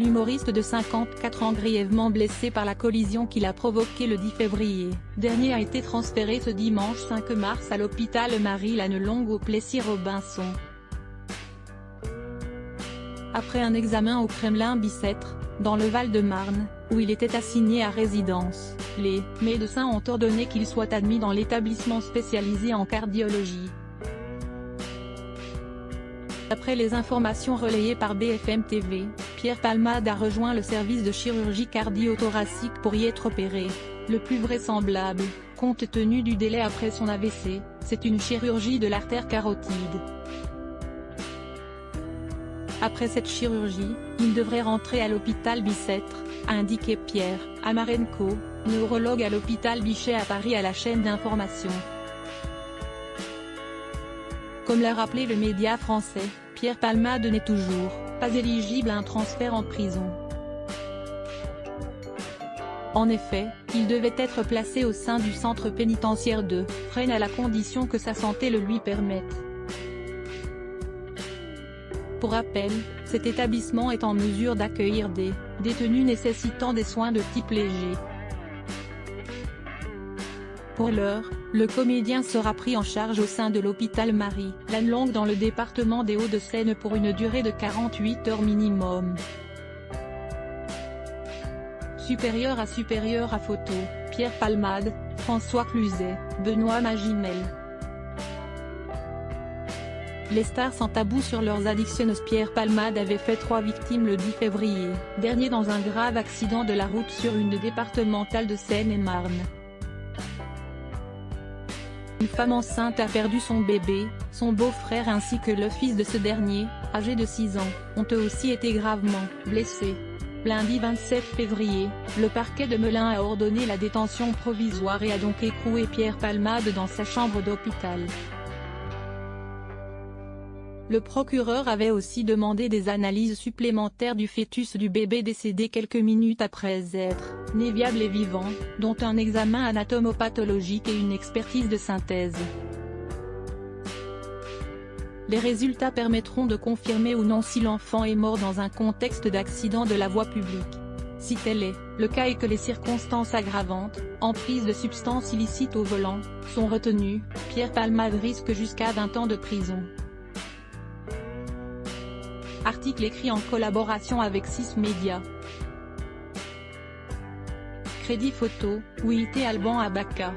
L'humoriste de 54 ans grièvement blessé par la collision qu'il a provoquée le 10 février dernier a été transféré ce dimanche 5 mars à l'hôpital Marie-Lannelongue au Plessis-Robinson. Après un examen au Kremlin-Bicêtre, dans le Val-de-Marne, où il était assigné à résidence, les médecins ont ordonné qu'il soit admis dans l'établissement spécialisé en cardiologie. D'après les informations relayées par BFM TV, Pierre Palmade a rejoint le service de chirurgie cardio-thoracique pour y être opéré. Le plus vraisemblable, compte tenu du délai après son AVC, c'est une chirurgie de l'artère carotide. Après cette chirurgie, il devrait rentrer à l'hôpital Bicêtre, a indiqué Pierre Amarenko, neurologue à l'hôpital Bichet à Paris à la chaîne d'information. Comme l'a rappelé le média français, Pierre Palmade n'est toujours pas éligible à un transfert en prison. En effet, il devait être placé au sein du centre pénitentiaire de Fresnes à la condition que sa santé le lui permette. Pour rappel, cet établissement est en mesure d'accueillir des détenus nécessitant des soins de type léger. Pour l'heure, le comédien sera pris en charge au sein de l'hôpital Marie-Lannelongue dans le département des Hauts-de-Seine pour une durée de 48 heures minimum. Supérieur à photo, Pierre Palmade, François Cluzet, Benoît Magimel. Les stars sans tabou sur leurs addictions. Pierre Palmade avait fait 3 victimes le 10 février dernier dans un grave accident de la route sur une départementale de Seine-et-Marne. Une femme enceinte a perdu son bébé, son beau-frère ainsi que le fils de ce dernier, âgé de 6 ans, ont eux aussi été gravement blessés. Lundi 27 février, le parquet de Melun a ordonné la détention provisoire et a donc écroué Pierre Palmade dans sa chambre d'hôpital. Le procureur avait aussi demandé des analyses supplémentaires du fœtus du bébé décédé quelques minutes après être né viable et vivant, dont un examen anatomopathologique et une expertise de synthèse. Les résultats permettront de confirmer ou non si l'enfant est mort dans un contexte d'accident de la voie publique. Si tel est le cas et que les circonstances aggravantes, emprise de substances illicites au volant, sont retenues, Pierre Palmade risque jusqu'à 20 ans de prison. Article écrit en collaboration avec 6 médias. Crédit photo, Ouité Alban Abaka.